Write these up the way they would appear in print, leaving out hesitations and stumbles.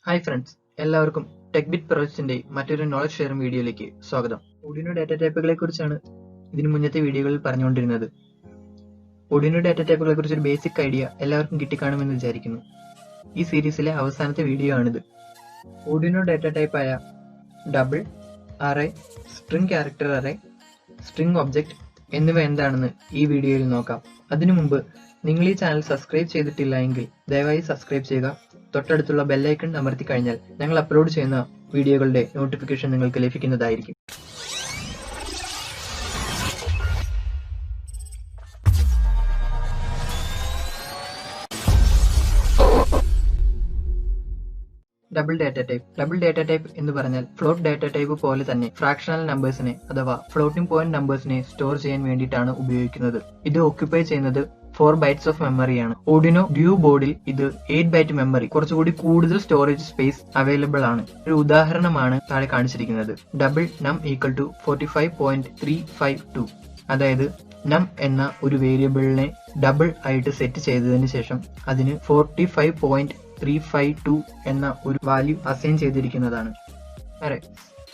Hi friends, എല്ലാവർക്കും ടെക്ബിറ്റ് പ്രോജക്റ്റിന്റെ മറ്റൊരു നോളജ് ഷെയറിംഗ് വീഡിയോയിലേക്ക് സ്വാഗതം. Arduino ഡാറ്റാ ടൈപ്പുകളെ കുറിച്ചാണ് ഇതിനു മുന്നത്തെ വീഡിയോകളിൽ പറഞ്ഞുകൊണ്ടിരുന്നത്. Arduino ഡാറ്റാ ടൈപ്പുകളെ കുറിച്ചൊരു ബേസിക് ഐഡിയ എല്ലാവർക്കും കിട്ടിക്കാണുമെന്ന് വിചാരിക്കുന്നു. ഈ സീരീസിലെ അവസാനത്തെ വീഡിയോ ആണിത്. Arduino ഡാറ്റാ ടൈപ്പായ double, array, string character array, string object എന്നിവ എന്താണെന്ന് ഈ വീഡിയോയിൽ നോക്കാം. അതിനു മുമ്പ് നിങ്ങൾ ഈ ചാനൽ സബ്സ്ക്രൈബ് ചെയ്തിട്ടില്ല എങ്കിൽ ദയവായി സബ്സ്ക്രൈബ് ചെയ്യുക. തൊട്ടടുത്തുള്ള ബെല്ലൈക്കൺ അമർത്തി കഴിഞ്ഞാൽ ഞങ്ങൾ അപ്ലോഡ് ചെയ്യുന്ന വീഡിയോകളുടെ നോട്ടിഫിക്കേഷൻ നിങ്ങൾക്ക് ലഭിക്കുന്നതായിരിക്കും. ഡബിൾ ഡാറ്റ ടൈപ്പ് എന്ന് പറഞ്ഞാൽ ഫ്ലോട്ട് ഡാറ്റ ടൈപ്പ് പോലെ തന്നെ ഫ്രാക്ഷണൽ നമ്പേഴ്സിനെ അഥവാ ഫ്ലോട്ടിംഗ് പോയിന്റ് നമ്പേഴ്സിനെ സ്റ്റോർ ചെയ്യാൻ വേണ്ടിയിട്ടാണ് ഉപയോഗിക്കുന്നത്. ഇത് ഓക്യുപ്പൈ ചെയ്യുന്നത് 4 bytes ഓഫ് മെമ്മറിയാണ്. Arduino ഡ്യൂ ബോർഡിൽ ഇത് 8 byte മെമ്മറി, കുറച്ചുകൂടി കൂടുതൽ സ്റ്റോറേജ് സ്പേസ് അവൈലബിൾ ആണ്. ഒരു ഉദാഹരണമാണ് താഴെ കാണിച്ചിരിക്കുന്നത്. ഡബിൾ നം ഈക്വൽ ടു 45.352, അതായത് നം എന്ന ഒരു വേരിയബിളിനെ ഡബിൾ ആയിട്ട് സെറ്റ് ചെയ്തതിന് ശേഷം അതിന് 45.352 എന്ന ഒരു വാല്യൂ അസൈൻ ചെയ്തിരിക്കുന്നതാണ്.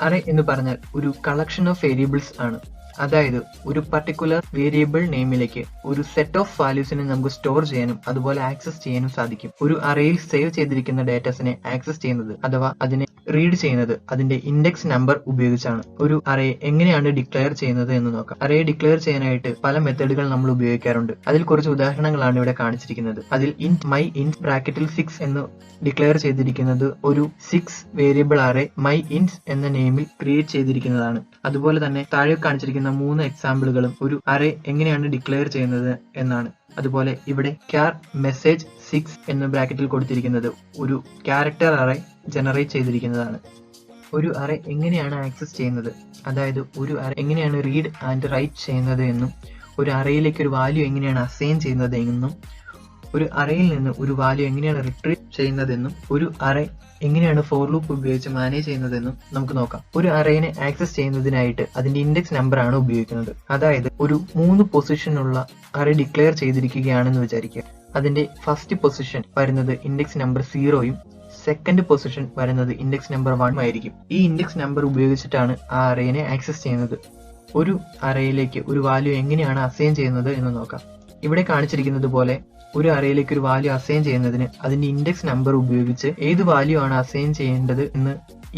അറേ എന്ന് പറഞ്ഞാൽ ഒരു കളക്ഷൻ ഓഫ് വേരിയബിൾസ് ആണ്. അതായത് ഒരു പർട്ടിക്കുലർ വേരിയബിൾ നെയിമിലേക്ക് ഒരു സെറ്റ് ഓഫ് വാല്യൂസിനെ നമുക്ക് സ്റ്റോർ ചെയ്യാനും അതുപോലെ ആക്സസ് ചെയ്യാനും സാധിക്കും. ഒരു അറേയിൽ സേവ് ചെയ്തിരിക്കുന്ന ഡാറ്റാസിനെ ആക്സസ് ചെയ്യുന്നത് അഥവാ അതിനെ റീഡ് ചെയ്യുന്നത് അതിന്റെ ഇൻഡെക്സ് നമ്പർ ഉപയോഗിച്ചാണ്. ഒരു അറേ എങ്ങനെയാണ് ഡിക്ലെയർ ചെയ്യുന്നത് എന്ന് നോക്കാം. അറേ ഡിക്ലെയർ ചെയ്യാനായിട്ട് പല മെത്തേഡുകൾ നമ്മൾ ഉപയോഗിക്കാറുണ്ട്. അതിൽ കുറച്ച് ഉദാഹരണങ്ങളാണ് ഇവിടെ കാണിച്ചിരിക്കുന്നത്. അതിൽ int my int ബ്രാക്കറ്റിൽ 6 എന്ന് ഡിക്ലെയർ ചെയ്തിരിക്കുന്നത് ഒരു 6 വേരിയബിൾ അറേ my int എന്ന നെയിമിൽ ക്രിയേറ്റ് ചെയ്തിരിക്കുന്നതാണ്. അതുപോലെ തന്നെ താഴെ കാണിച്ചിരിക്കുന്ന 3 എക്സാമ്പിളുകളും ഒരു അറേ എങ്ങനെയാണ് ഡിക്ലെയർ ചെയ്യുന്നത് എന്നാണ്. അതുപോലെ ഇവിടെ char message 6 എന്ന ബ്രാക്കറ്റിൽ കൊടുത്തിരിക്കുന്നത് ഒരു ക്യാരക്ടർ അറേ ജനറേറ്റ് ചെയ്തിരിക്കുന്നതാണ്. ഒരു അറേ എങ്ങനെയാണ് ആക്സസ് ചെയ്യുന്നത്, അതായത് ഒരു അറേ എങ്ങനെയാണ് റീഡ് ആൻഡ് റൈറ്റ് ചെയ്യുന്നത് എന്നും ഒരു അറേയിലേക്ക് ഒരു വാല്യൂ എങ്ങനെയാണ് അസൈൻ ചെയ്യുന്നത് എന്നും ഒരു അറേയിൽ നിന്ന് ഒരു വാല്യൂ എങ്ങനെയാണ് റിട്രീവ് ചെയ്യുന്നതെന്നും ഒരു അറേ എങ്ങനെയാണ് ഫോർ ലൂപ്പ് ഉപയോഗിച്ച് മാനേജ് ചെയ്യുന്നതെന്നും നമുക്ക് നോക്കാം. ഒരു അറേനെ ആക്സസ് ചെയ്യുന്നതിനായിട്ട് അതിന്റെ ഇൻഡെക്സ് നമ്പർ ആണ് ഉപയോഗിക്കുന്നത്. അതായത് ഒരു 3 പൊസിഷനുള്ള അറേ ഡിക്ലെയർ ചെയ്തിരിക്കുകയാണെന്ന് വിചാരിക്കുക. അതിന്റെ ഫസ്റ്റ് പൊസിഷൻ വരുന്നത് ഇൻഡെക്സ് നമ്പർ 0യും സെക്കൻഡ് പൊസിഷൻ വരുന്നത് ഇൻഡെക്സ് നമ്പർ 1 ആയിരിക്കും. ഈ ഇൻഡെക്സ് നമ്പർ ഉപയോഗിച്ചിട്ടാണ് ആ അറേനെ ആക്സസ് ചെയ്യുന്നത്. ഒരു അറേയിലേക്ക് ഒരു വാല്യൂ എങ്ങനെയാണ് അസൈൻ ചെയ്യുന്നത് എന്ന് നോക്കാം. ഇവിടെ കാണിച്ചിരിക്കുന്നത് പോലെ ഒരു അറേയിലേക്ക് ഒരു വാല്യൂ അസൈൻ ചെയ്യുന്നതിന് അതിന്റെ ഇൻഡെക്സ് നമ്പർ ഉപയോഗിച്ച് ഏത് വാല്യൂ ആണ് അസൈൻ ചെയ്യേണ്ടത് എന്ന്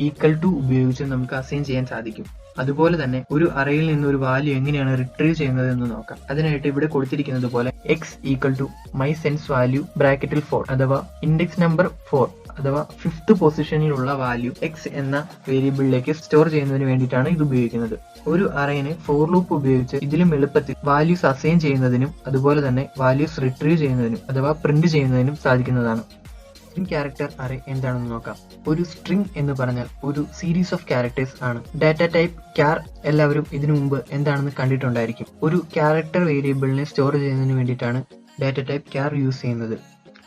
ഈക്വൽ ടു ഉപയോഗിച്ച് നമുക്ക് അസൈൻ ചെയ്യാൻ സാധിക്കും. അതുപോലെ തന്നെ ഒരു അറേയിൽ നിന്ന് ഒരു വാല്യൂ എങ്ങനെയാണ് റിട്രീവ് ചെയ്യുന്നത് എന്ന് നോക്കാം. അതിനായിട്ട് ഇവിടെ കൊടുത്തിരിക്കുന്നത് പോലെ x equal to my sense value ബ്രാക്കറ്റിൽ 4 അഥവാ ഇൻഡെക്സ് നമ്പർ 4 അഥവാ 5th പൊസിഷനിലുള്ള വാല്യൂ x എന്ന വേരിയബിളിലേക്ക് സ്റ്റോർ ചെയ്യുന്നതിന് വേണ്ടിയിട്ടാണ് ഇത് ഉപയോഗിക്കുന്നത്. ഒരു അറേനെ ഫോർ ലൂപ്പ് ഉപയോഗിച്ച് ഇതിലും എളുപ്പത്തിൽ വാല്യൂസ് അസൈൻ ചെയ്യുന്നതിനും അതുപോലെ തന്നെ വാല്യൂസ് റിട്രീവ് ചെയ്യുന്നതിനും അഥവാ പ്രിന്റ് ചെയ്യുന്നതിനും സാധിക്കുന്നതാണ്. സ്ട്രിംഗ് ക്യാരക്ടർ അറേ എന്താണെന്ന് നോക്കാം. ഒരു സ്ട്രിംഗ് എന്ന് പറഞ്ഞാൽ ഒരു സീരീസ് ഓഫ് ക്യാരക്ടേഴ്സ് ആണ്. ഡാറ്റാ ടൈപ്പ് char എല്ലാവരും ഇതിനു മുമ്പ് എന്താണെന്ന് കണ്ടിട്ടുണ്ടായിരിക്കും. ഒരു ക്യാരക്ടർ വേരിയബിളിനെ സ്റ്റോർ ചെയ്യുന്നതിന് വേണ്ടിയിട്ടാണ് ഡാറ്റാ ടൈപ്പ് char യൂസ് ചെയ്യുന്നത്.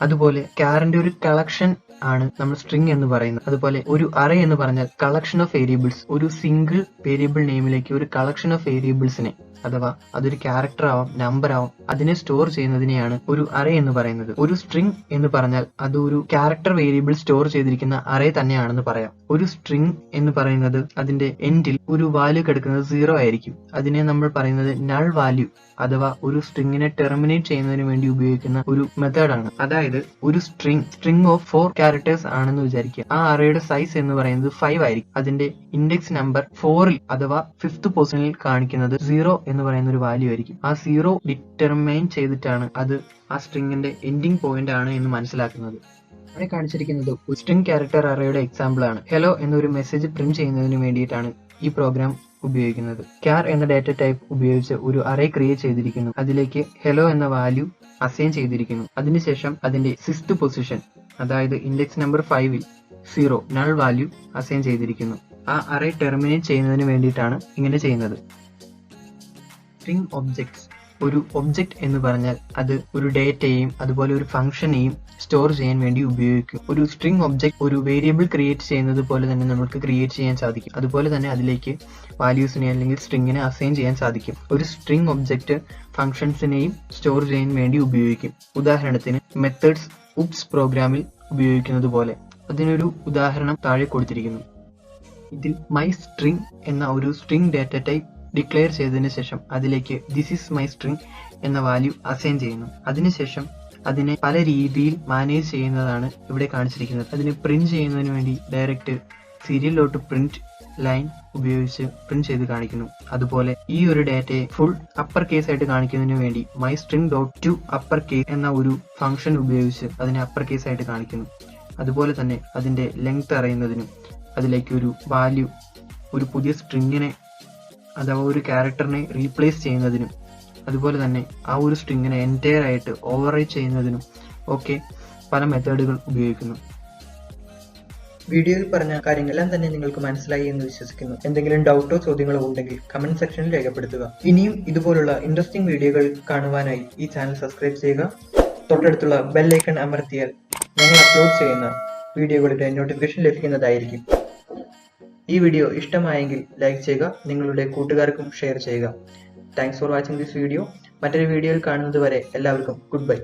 അതുപോലെ char-ന്റെ ഒരു കളക്ഷൻ ആണ് നമ്മൾ സ്ട്രിംഗ് എന്ന് പറയുന്നത്. അതുപോലെ ഒരു അറേ എന്ന് പറഞ്ഞാൽ കളക്ഷൻ ഓഫ് വേരിയബിൾസ്, ഒരു സിംഗിൾ വേരിയബിൾ നെയിമിലേക്ക് ഒരു കളക്ഷൻ ഓഫ് വേരിയബിൾസിനെ അഥവാ അതൊരു ക്യാരക്ടർ ആവാം നമ്പർ ആവാം അതിനെ സ്റ്റോർ ചെയ്യുന്നതിനെയാണ് ഒരു അറേ എന്ന് പറയുന്നത്. ഒരു സ്ട്രിംഗ് എന്ന് പറഞ്ഞാൽ അത് ഒരു ക്യാരക്ടർ വേരിയബിൾ സ്റ്റോർ ചെയ്തിരിക്കുന്ന അറേ തന്നെയാണെന്ന് പറയാം. ഒരു സ്ട്രിംഗ് എന്ന് പറയുന്നത് അതിന്റെ എൻഡിൽ ഒരു വാല്യൂ കിടക്കുന്നത് 0 ആയിരിക്കും. അതിനെ നമ്മൾ പറയുന്നത് നൾ വാല്യൂ അഥവാ ഒരു സ്ട്രിങ്ങിനെ ടെർമിനേറ്റ് ചെയ്യുന്നതിന് വേണ്ടി ഉപയോഗിക്കുന്ന ഒരു മെത്തേഡാണ്. അതായത് ഒരു സ്ട്രിംഗ് ഓഫ് 4 ക്യാരക്ടേഴ്സ് ആണെന്ന് വിചാരിക്കുക. ആ അറേയുടെ സൈസ് എന്ന് പറയുന്നത് 5 ആയിരിക്കും. അതിന്റെ ഇൻഡെക്സ് നമ്പർ 4ൽ അഥവാ 5th പൊസിഷനിൽ കാണിക്കുന്നത് 0 എന്ന് പറയുന്ന ഒരു വാല്യൂ ആയിരിക്കും. ആ 0 ഡിറ്റർമൈൻ ചെയ്തിട്ടാണ് അത് ആ സ്ട്രിങ്ങിന്റെ എൻഡിങ് പോയിന്റ് ആണ് എന്ന് മനസ്സിലാക്കുന്നത്. അവിടെ കാണിച്ചിരിക്കുന്നത് ഒരു സ്ട്രിംഗ് ക്യാരക്ടർ അറേയുടെ എക്സാമ്പിൾ ആണ്. ഹെലോ എന്നൊരു മെസ്സേജ് പ്രിന്റ് ചെയ്യുന്നതിന് വേണ്ടിയിട്ടാണ് ഈ പ്രോഗ്രാം ഉപയോഗിക്കുന്നത്. char എന്ന ഡാറ്റ ടൈപ്പ് ഉപയോഗിച്ച് ഒരു അറേ ക്രിയേറ്റ് ചെയ്തിരിക്കുന്നു. അതിലേക്ക് ഹെലോ എന്ന വാല്യൂ അസൈൻ ചെയ്തിരിക്കുന്നു. അതിനുശേഷം അതിന്റെ 6th പൊസിഷൻ അതായത് ഇൻഡെക്സ് നമ്പർ 5ൽ 0 നൾ വാല്യൂ അസൈൻ ചെയ്തിരിക്കുന്നു. ആ അറേ ടെർമിനേറ്റ് ചെയ്യുന്നതിന് വേണ്ടിയിട്ടാണ് ഇങ്ങനെ ചെയ്യുന്നത്. String objects. ഒരു ഒബ്ജക്റ്റ് എന്ന് പറഞ്ഞാൽ അത് ഒരു ഡേറ്റയെയും അതുപോലെ ഒരു ഫംഗ്ഷനെയും സ്റ്റോർ ചെയ്യാൻ വേണ്ടി ഉപയോഗിക്കും. ഒരു സ്ട്രിംഗ് ഒബ്ജക്റ്റ് ഒരു വേരിയബിൾ ക്രിയേറ്റ് ചെയ്യുന്നത് പോലെ തന്നെ നമുക്ക് ക്രിയേറ്റ് ചെയ്യാൻ സാധിക്കും. അതുപോലെ തന്നെ അതിലേക്ക് വാല്യൂസിനെ അല്ലെങ്കിൽ സ്ട്രിങ്ങിനെ അസൈൻ ചെയ്യാൻ സാധിക്കും. ഒരു സ്ട്രിംഗ് ഒബ്ജക്റ്റ് ഫംഗ്ഷൻസിനെയും സ്റ്റോർ ചെയ്യാൻ വേണ്ടി ഉപയോഗിക്കും. ഉദാഹരണത്തിന് മെത്തേഡ്സ് ഉപ്സ് പ്രോഗ്രാമിൽ ഉപയോഗിക്കുന്നത് പോലെ. അതിനൊരു ഉദാഹരണം താഴെ കൊടുത്തിരിക്കുന്നു. ഇതിൽ മൈ സ്ട്രിംഗ് എന്ന ഒരു സ്ട്രിംഗ് ഡാറ്റ ടൈപ്പ് ഡിക്ലെയർ ചെയ്തതിനു ശേഷം അതിലേക്ക് ദിസ് ഈസ് മൈ സ്ട്രിംഗ് എന്ന വാല്യൂ അസൈൻ ചെയ്യുന്നു. അതിനുശേഷം അതിനെ പല രീതിയിൽ മാനേജ് ചെയ്യുന്നതാണ് ഇവിടെ കാണിച്ചിരിക്കുന്നത്. അതിനെ പ്രിന്റ് ചെയ്യുന്നതിന് വേണ്ടി ഡയറക്റ്റ് സീരിയലിലോട്ട് പ്രിന്റ് ലൈൻ ഉപയോഗിച്ച് പ്രിന്റ് ചെയ്ത് കാണിക്കുന്നു. അതുപോലെ ഈ ഒരു ഡാറ്റയെ ഫുൾ അപ്പർ കേസ് ആയിട്ട് കാണിക്കുന്നതിന് വേണ്ടി my string dot to upper case എന്ന ഒരു ഫംഗ്ഷൻ ഉപയോഗിച്ച് അതിനെ അപ്പർ കേസ് ആയിട്ട് കാണിക്കുന്നു. അതുപോലെ തന്നെ അതിന്റെ ലെങ്ത് അറിയുന്നതിനും അതിലേക്ക് ഒരു വാല്യൂ, ഒരു പുതിയ സ്ട്രിങ്ങിനെ അഥവാ ഒരു ക്യാരക്ടറിനെ റീപ്ലേസ് ചെയ്യുന്നതിനും അതുപോലെ തന്നെ ആ ഒരു സ്ട്രിങ്ങിനെ എൻറ്റയർ ആയിട്ട് ഓവർറൈറ്റ് ചെയ്യുന്നതിനും ഒക്കെ പല മെത്തേഡുകൾ ഉപയോഗിക്കുന്നു. വീഡിയോയിൽ പറഞ്ഞ കാര്യങ്ങളെല്ലാം തന്നെ നിങ്ങൾക്ക് മനസ്സിലായി എന്ന് വിശ്വസിക്കുന്നു. എന്തെങ്കിലും ഡൗട്ടോ ചോദ്യങ്ങളോ ഉണ്ടെങ്കിൽ കമന്റ് സെക്ഷനിൽ രേഖപ്പെടുത്തുക. ഇനിയും ഇതുപോലുള്ള ഇൻട്രസ്റ്റിംഗ് വീഡിയോകൾ കാണുവാനായി ഈ ചാനൽ സബ്സ്ക്രൈബ് ചെയ്യുക. തൊട്ടടുത്തുള്ള ബെൽ ഐക്കൺ അമർത്തിയാൽ ഞങ്ങൾ അപ്ലോഡ് ചെയ്യുന്ന വീഡിയോകളുടെ നോട്ടിഫിക്കേഷൻ ലഭിക്കുന്നതായിരിക്കും. ഈ വീഡിയോ ഇഷ്ടമായെങ്കിൽ ലൈക്ക് ചെയ്യുക, നിങ്ങളുടെ കൂട്ടുകാർക്കും ഷെയർ ചെയ്യുക. Thanks for watching this video. മറ്റൊരു വീഡിയോയിൽ കാണുന്നത് വരെ എല്ലാവർക്കും ഗുഡ് ബൈ.